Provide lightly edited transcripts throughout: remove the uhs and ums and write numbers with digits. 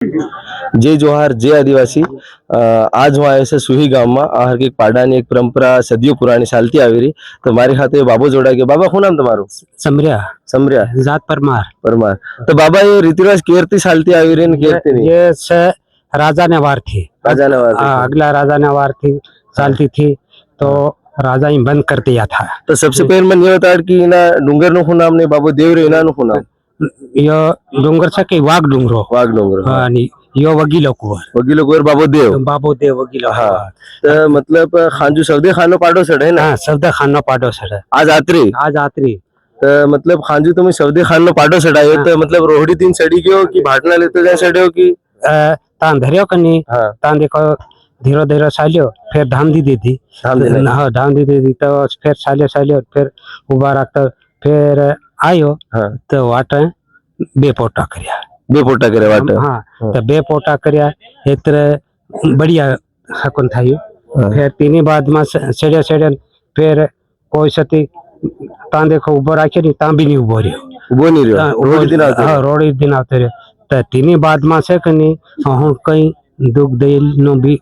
जय जोहार जय आदिवासी। आज હું આવ્યો છે સુહી ગામમાં આ હરકીક પાડાની એક પરંપરા સદીઓ પુરાણી ચાલતી આવી રહી। તો મારી સાથે બાબો જોડાઈ ગયો। બાબા શું નામ તમારું? समरिया સમર્યા जात परमार। પરમાર। તો બાબા એ રીતિ રિવાજ કેરતી ચાલતી આવી રહી ને કેરતી નહીં? ये से राजा ने वार थी, રાજાના વારથી। अगला राजा ने वार थी चालती थी तो राजा ही बंद कर दिया था। તો સબસે પહેલ મને એ બતાડ કે એના ડુંગરનું શું નામ ને બાબો દેવરે એનાનું શું નામ? यो डोंगर से कि वाघ डोंगरो વાઘ ડુંગર। आणि यो वगीलो कुंवर વગીલો કુંવર બાબો દેવ। बाबू देव वगीलो हाँ। कुंवर। તો મતલબ ખાંજુ સૌદે ખાનો પાડો ચડે ને हाँ सौदा खानो पाडो सर આજ આતરી? आज आतरी તો મતલબ ખાંજુ તમે સૌદે ખાનનો પાડો ચડાયો તો મતલબ રોહડી થી ચડી ગયો કે ભાટના લેતો જાય ચડ્યો કે? तान धरियो कनी हाँ तान देखो धीरे धीरे सालियो फिर धाम दी दी धाम दी दी। हाँ धाम दी दी तो फिर सालियो सालियो फिर उबा रखता फिर आयो हाँ तो वाटे बे पोटा कर्या। બે પોટા કરે વાટે। हाँ तो बे पोटा कर्या एतर बढ़िया हकुन थायो। हाँ। फिर तीनी बाद में सड़िया सड़िया फिर कोई सती तां देखो उबो राख्यो नी तां भी नहीं उबो रह्यो। ઉભો નહીં રહ્યો રોહડી થી આવતો? हाँ रोड़ी दिन आवतो रह्यो। तो तीनी बाद में से कनी हूँ कई दुख दई नो भी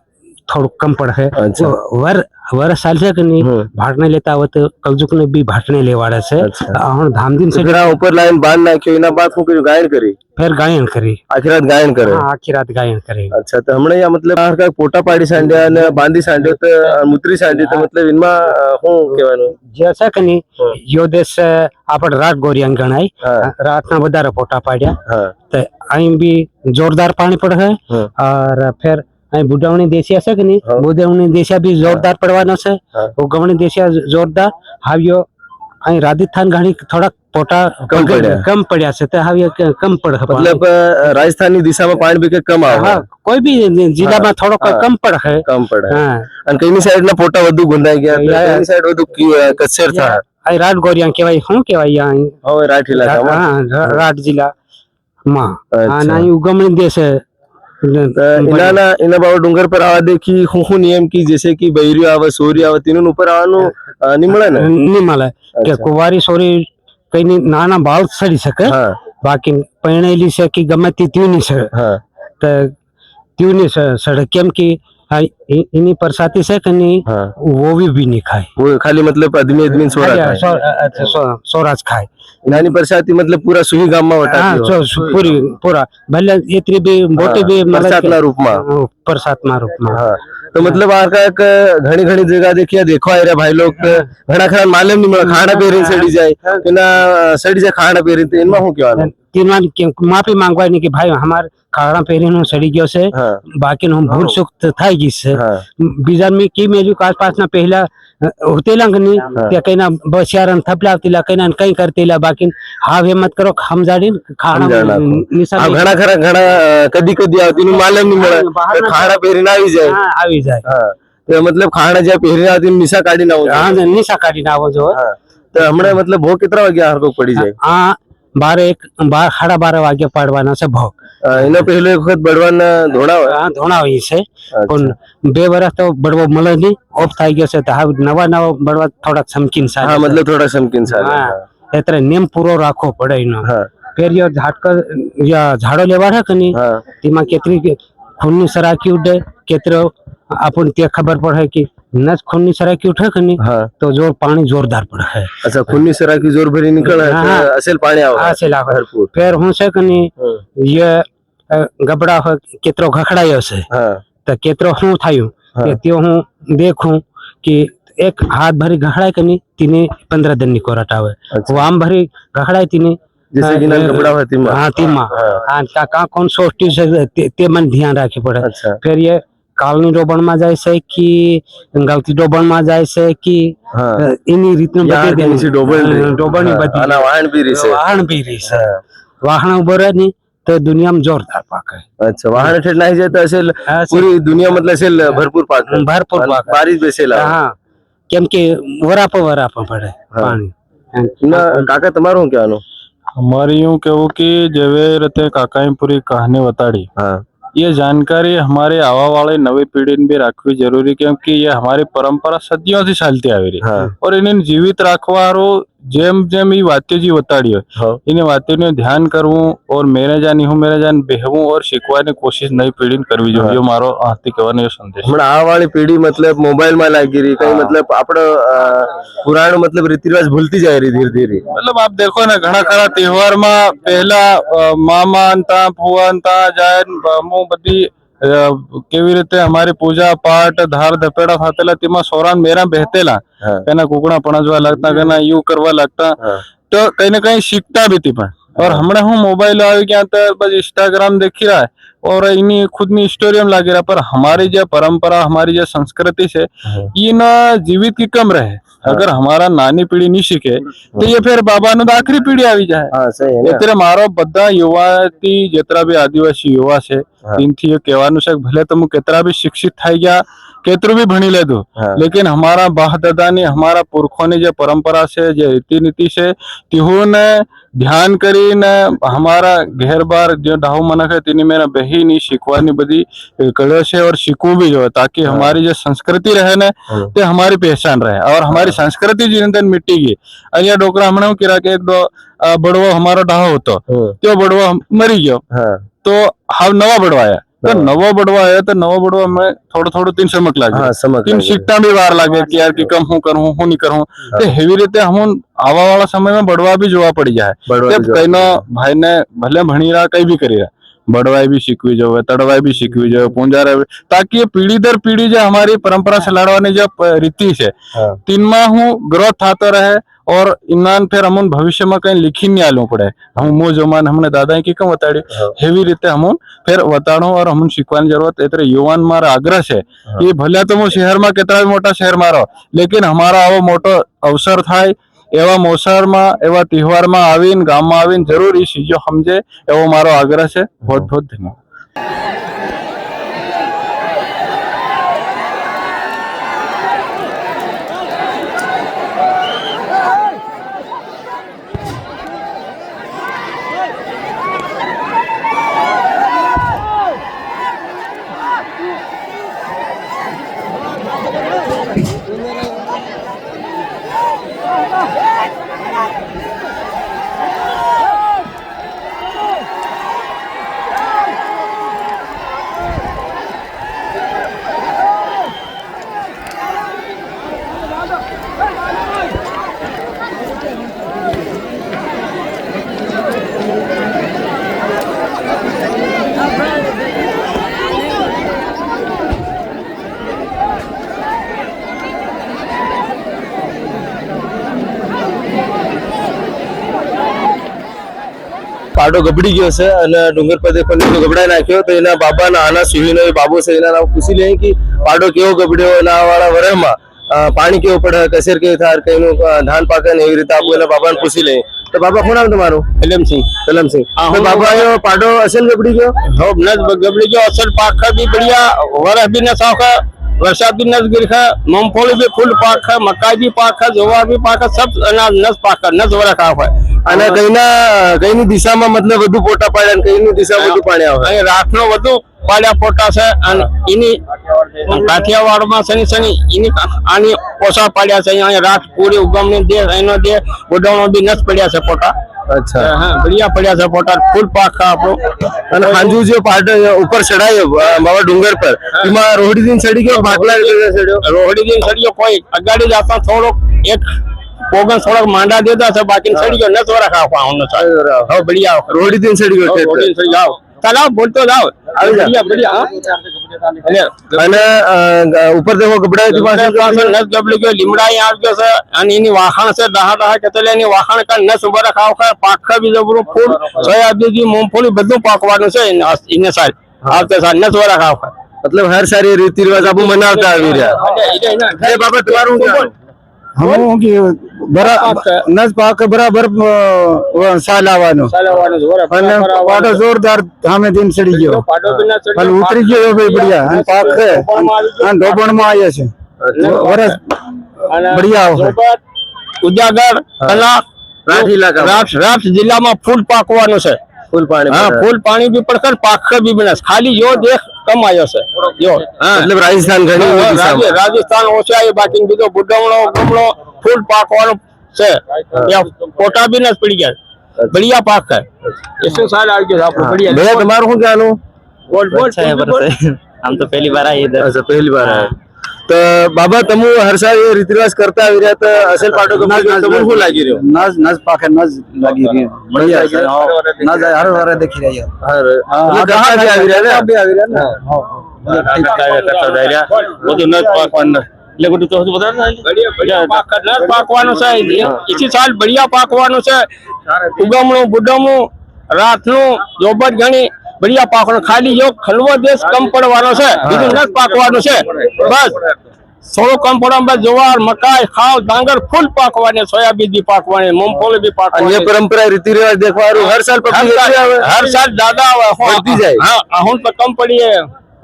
थोड़ा कम पड़ है। अच्छा। वर वर साल से कनी भाटने लेता आवत कलजुक ने भी भाटने लेवाड़े से। अच्छा। हूँ धाम दिन से फिर આ ઉપર લાઈન બાંધ નાખ્યો એના બાદ શું કર્યું? ગાયન કરી? फिर गायन करी। આખી રાત ગાયન કરે? हाँ आखी रात गायन करी। અચ્છા તો હમણાં અહીંયા મતલબ આ કાંઈક પોટા પાડી સાંડ્યા અને બાંધી સાંડ્યો તો મુતરી સાંડી તો મતલબ એમાં શું કહેવાનું? जैसे कनी यो देश आपण रात गोरियां गणाई हाँ रात ना बदारा पोटा पाड्या हाँ तो अहीं भी जोरदार पानी पड़ है। हाँ और फिर अहीं बुडावणी देसिया से कनी हाँ। बुडावणी देसिया भी जोरदार पड़वानो से हाँ। उगवणी देसिया जोरदार हावियो अहीं राजस्थान घणी थोड़ा पोटा कम पड्या। कम पड्या से तो हावियो कम पड़ है पानी। મતલબ રાજસ્થાનની દિશામાં પાણી બી કંઈક કમ આવે? हाँ कोई भी जिला हाँ। में थोड़ा हाँ। कम पड़ है। કમ પડે हाँ અને કઈની સાઈડના પોટા વધુ ગુંદાઈ ગયા તો યા- કઈની સાઈડ વધુ કચ્છેર થા? अहीं रात गोरियां केवाय हूं केवाय अहीं હવે રાઠ ઇલાકામાં? हाँ राट जिला માં અચ્છા। અને અહીં ઉગમણી દેશ તો એના બાબત ડુંગર પર આવા દેખી હું હું નિયમ કી જैसे कि બૈરીઓ આવે સોરી આવે તેનું ઉપર આવવાનું નહીં મળે ને? નહીં મળે કે અચ્છા। કુંવારી સોરી કઈ નાના ભાવ સડી શકે હા બાકી પરણેલી છે કે ગમે તે ત્યુની છે હા તો ત્યુની સડે કેમ કે એની પરસાતી છે કે નહીં હા वो भी नहीं खाए। वो खाली मतलब आदमी आदमी सोरा खाए। सोराज खाए नानी परसाती मतलब पूरा सुही गाम में हाँ वटाती हो? पूरी पूरा भले इतनी भी मोटी भी परसातना रूप में? परसात रूप में। हाँ तो मतलब आ काक घणी घणी जगह देखिए देखो आ रहा भाई लोग घना खरा मालूम नहीं मिला खाना पेरी सड़ी जाए कि ना सड़ी जाए खाना पेरी तो इनमें हूँ क्या तीन माफी मांगवा नहीं कि भाई हमार खाना पेरी नु सड़ी गयो से हाँ बाकी हम भूल चूक थाई गई से हाँ बीजा में की मेजू आसपास ना पहला होतेला गनी त्या कहीं ना बसियारन थपलावतीला कहीं ना कहीं करतेला बाकी हाव हिम्मत करो हम जाड़ी खाना निशा हाँ घना खरा घना कदी कदी आती नु मालूम नहीं मिला तो खाना पेरी ना આવી જાય। हाँ आवी जाए। हाँ तो मतलब खाना ज्યાં પહેરી આવતી નિશા કાઢી ના આવો? हाँ निशा काटी ना आवो जो हाँ तो હમણે मतलब ભોગ કેટલા વાગે હરકો પડી જાય? हाँ 12:30 વાગે પાડવાના છે ભોગ। એનો પહેલો એક વખત બળવાન ધોણા હોય? हाँ धोना होई છે अच्छा। પણ 2 વર્ષ તો બળવો મળે નહીં ઓફ થઈ ગયો છે તો હવે નવા બળવા થોડા સમકીન સાલે। हाँ मतलब थोड़ा समकिन साल। हाँ એટલે નેમ પૂરો રાખવો પડે એનો। हाँ ફેર યો ઝાડો લેવા છે કે નહીં हाँ તેમાં કેટલી ખૂનની સરાકી ઉડે કેટલો આપણને તે ખબર પડે કે નસ ખૂનની સરાકી ઉઠે કે નહીં हाँ તો જોર પાણી જોરદાર પડે। अच्छा खूनी सरा की जोर भरी निकल है हाँ। तो असेल पानी आवे? આ છે લાગે भरपूर। ફેર હું છે કે નહીં ये ગબડા હોય કેટલો ઘખડાયો છે हाँ તો કેટલો શું થયું हाँ। કે તે હું देखूं कि एक हाथ भरी घखड़ाई कनी तीने 15 दिन ની કોરટ આવે। अच्छा। वो आम भरी घखड़ाई तीने जैसे कि ना कपड़ा होती में? हाँ तीमा हाँ। हाँ का कौन सोटी से ते मन ध्यान राखी पड़े। अच्छा। फिर ये कालनी डोबण में जाए से कि गलती डोबण में जाए से कि हाँ इनी रीतनु यार बते नीचे डोबण डोबणी हाँ, बती आना वाहन भी रही से? वाहन भी रही से हाँ। वाहन उबर नहीं तो दुनिया में जोरदार पाके। अच्छा वाहन ठेठ नाही जात असेल पूरी दुनिया मतलब असेल भरपूर पाक भरपूर पाके बारिश बेसेला? हाँ केम के वराप पड़े हाँ। पानी। ना काका તમારું શું કહેવાનું? हमारी यूं कहूँ कि जवे रते काकाई पूरी कहानी बताड़ी हाँ ये जानकारी हमारे आवा वाले नवी पीढ़ी ने भी रखवी जरूरी क्योंकि ये हमारी परंपरा सदियों से चलती आ रही हाँ और इन्हें जीवित रखवारो જેમ જેમ એ વાત્યજી વતાડી હોય हाँ એને વાત્યનું ધ્યાન કરવું और મેરે જાન હું મેરે જાન બેહવું और શીખવાની કોશિશ નવી પેઢીને કરવી જોઈએ જો મારો હાથી કહેવાનો એ સંદેશ હમણાં આ વાળી પેઢી मतलब मोबाइल માં લાગી રહી કઈ मतलब આપણો પુરાણો मतलब રીતિ રિવાજ ભૂલતી જાય રહી ધીરે ધીરે મતલબ આપ દેખો ને ઘણા ખરા તહેવારમાં પહેલા મામા અંતા ફુવા અંતા જાય હું બધી કેવી રીતે અમારી પૂજા પાઠ ધાર ધપેડા થાતેલા તેમાં સોરાન મેરા બહેતેલા हाँ કઈના કુકડા પણજવા લાગતા કઈના યુ કરવા લાગતા हाँ તો કઈ ને કઈ શીખતા भी थी પણ और હમણાં હું મોબાઈલ આવી ગયા તો બસ इंस्टाग्राम देखी रहा है और इन्हीं खुद ની स्टोरी में लागे रहा पर हमारी जो परंपरा हमारी जो संस्कृति से ये ना जीवित की कम रहे अगर हमारा नानी पीढ़ी नहीं सीखे तो ये फिर बाबा નો આખરી પીઢી આવી જાય हाँ सही है ना એટલે મારો બધા યુવાથી જેતરા બી આદિવાસી યુવા છે તેનથી એ કહેવાનું છે કે ભલે તમે કેતરા બી શિક્ષિત થઈ ગયા કેતરું બી ભણી લેતું हाँ लेकिन हमारा बाप दादानी हमारा पुरखोनी जो परंपरा से जो रीति नीति से तिहुने ध्यान કરીને हमारा घेर बार जो ढाऊ मनक है तिनी मेरा बहनी शिकवानी बदी कड़े से और शिकू भी जो ताकि हमारी जो संस्कृति रहे ने ते हमारी पहचान रहे और हमारी संस्कृति जीवन मिट्टी गई अनिया डोकरा हमने किरा के एक दो बड़વો हमारो ढाऊ होतो त्यो बड़વો मरी गयो हाँ तो हम नवा बड़वाया तो नवो बड़वा आया तो नवो बड़वा में थोड़ो थोड़ो तीन चमक लागे हाँ समझ तीन सीखता भी वार लागे कि यार कि कम हूं करूं हूं नहीं करूं तो हेवी रीते हम आवा वाला समय में बड़वा भी जोवा पड़ी जाए बड़वा भी कई भाई ने भले भणी रहा कई भी करी रहा बड़वाई भी सीखवी जो तड़वाई भी सीखवी जो पूंजारा भी ताकि ये पीढ़ी दर पीढ़ी जो हमारी परंपरा से लड़वानी जो रीति है हाँ तीनमा हूँ ग्रोथ थातो रहे और इनान फिर हम भविष्य में कहीं लिखी नहीं आलू पड़े हम मो जमान हमने दादा की कम बताड़ी हेवी रीते हम फिर बताड़ो और हम सीखवानी जरूरत एतरे युवान मारा आग्रह है ये भले तो मो शहर में केतरा भी मोटा शहर मारो लेकिन हमारा आवो मोटो अवसर थाय एवा मोसर में एवा त्योहार में आवीन गाम में आवीन जरूर ई चीजो समझे एवो मारो आग्रह है बहुत बहुत धन्यवाद પાડો ગબડી ગયો છે અને ડુંગર પર દેખો તો ગબડાઈ નાખ્યો તો એના બાબાના આના સુહીનો એ બાબો છે એના નામ પૂછી લે કે પાડો કેવો ગબડ્યો ના વાળા વરહમાં પાણી કેવું પડે કસેર કેવી થાય કઈનું ધાન પાકે ને એવી રીતે આપણે એના બાબાને પૂછી લે તો બાબા શું નામ તમારું કલમસિંહ તો બાબા આયો પાડો અસલ ગબડી ગયો हो नज गबड़ी जो असल पाखा भी बढ़िया वरह भी न साखा वर्षा भी नज गिरखा मूंगफली भी फुल पाखा मकाई भी पाखा जोवा भी पाखा सब अनाज नस पाखा नस वरह खा है અને કઈની દિશામાં मतलब વધુ પોટા પાડ્યા અને કઈની દિશામાં વધુ પાણી આવે અહીં રાતનો વધુ પાડ્યા પોટા છે અને એની કાઠિયાવાડમાં શનિ શનિ એની આની ઓછા પાડ્યા છે અહીંયા રાત પૂરી ઉગમણી દે એનો દે ગોડાઉનો બી નસ પડ્યા છે પોટા અચ્છા હા बढ़िया પડ્યા છે પોટા ફૂલ પાખા આપણો અને હાંજુ જે પાડો ઉપર ચડાયો બાબા ડુંગર પર એમાં રોહડી દિન ચડી ગયો ભાગલા ચડ્યો રોહડી દિન સળિયો કોઈ અગાડી જતા થોડોક એક પોગન થોડોક માંડા દેતા છે બાકી સડી ગયો નસ વરા ખાવા આવનો છે હવે बढ़िया રોહડી દિન ચડી ગયો રોહડી દિન સડી જાવ ચાલો બોલતો જાવ बढ़िया बढ़िया અને ઉપર દેખો ગબડાઈ પાસે નસ ગબડી ગયો લીમડા આવી ગયો છે અને એની વાખણ છે દહા દહા કેટલે એની વાખણ કા નસ વરા ખાવ પાખા બી જબરું ફૂલ સોયાબીન મૂંગફળી બધું પાકવાનું છે એને સાલ આવતે સાલ નસ વરા ખાવ मतलब हर सारी रीति रिवाज आप मनाता આવી રહ્યા બાબા તમારું हम की बरा नस पाक बराबर साल आवવાનો અને પાડો જોરદાર ધામે દિન ચડી ગયો પણ ઉતરી ગયો ભાઈ बढ़िया અને પાક છે અને ડોબણમાં આવ્યા છે વરસ बढ़िया આવે ઉજાગર કલા રાઠ ઇલાકા રાપ જિલ્લામાં ફૂલ પાકવાનું છે ફૂલ પાણી हाँ फूल पानी भी पड़कर पाक भी बनस खाली यो देख कम आयो से यो हाँ मतलब राजस्थान घणी राजस्थान ओछा है बाकी बीजो बुडमणो गमणो फूल पाकवानो से या पोटा भी न पड़ गया बढ़िया पाक है इससे साल आ गया आपको बढ़िया भैया तुम्हारे को क्या नो बोल बोल अच्छा है बरस हम तो पहली बार आए इधर अच्छा पहली बार आए तो बाबा तमु हर साल ये रीति रिवाज करता है विरा तो असल पाटो गबडी तमु को लागी रहो नज नज पाक है नज लगी रही है। बढ़िया है नज हर बार देखी रही है हर ये कहां से आ विरा ना अभी आ रही है ना वो तो नज पाकवान लेकिन तो बता ना बढ़िया बढ़िया पाकवानो से इसी साल बढ़िया पाकवानो से उगमणो बुडमणो रातनो जोबर घणी बढ़िया पाकवानो खाली जो खलવો देश कम પડવાનો છે બીજું ન પાકવાનું છે બસ થોડો કમ પડવા બસ જવાર મકાઈ ખાવ ડાંગર ફૂલ પાકવાને સોયાબીન भी પાકવાને मूंगफली भी और પાકવાને ये परंपरा रीति रिवाज देखवा हर साल पब्लिक हर साल ज्यादा बढ़ती जाए। हाँ हम तो कम पड़ी है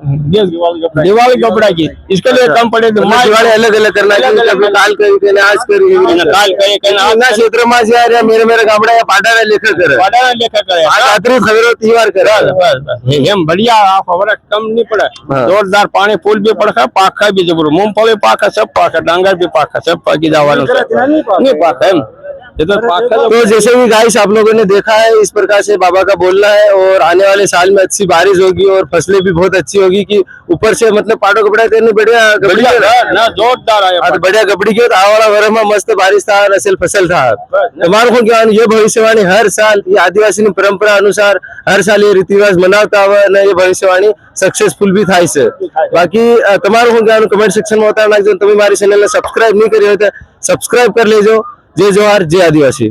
दिवाली कपड़ा की इसके लिए कम पड़े दिवाळी अलग अलग करना अलग अलग कभी काल करी कने आज करी काल करे कने आज ना क्षेत्र में से आ रहा मेरे गामड़ा या पाटाना लेखा करे वाड़ा लेखा करे आज रात्रि खबरो त्योहार करे हम बढ़िया आप हमारा कम नहीं पड़ा हाँ। जोरदार पानी फूल भी पड़ा पाखा भी जबर मूंगफली पाखा सब पाखा डांगर भी पाखा सब पाकी जावानो नहीं पाखा है ये तो पाखा तो जैसे भी गाइस आप लोगों ने देखा है इस प्रकार से बाबा का बोलना है और आने वाले साल में अच्छी बारिश होगी और फसलें भी बहुत अच्छी होगी कि ऊपर से मतलब पाटो कपड़ा करने बढ़िया बढ़िया ना जोरदार आया आज बढ़िया गबड़ी के आवाड़ा भर में मस्त बारिश था और असल फसल था तुम्हारे को ज्ञान ये भविष्यवाणी हर साल ये आदिवासी परंपरा अनुसार हर साल ये रीति रिवाज मनाता हुआ न ये भविष्यवाणी सक्सेसफुल भी था इसे बाकी तुम्हारे को ज्ञान कमेंट सेक्शन में होता है तुम्हें हमारी चैनल ने सब्सक्राइब नहीं करी हो तो सब्सक्राइब कर लेजो जय जोहार जय आदिवासी।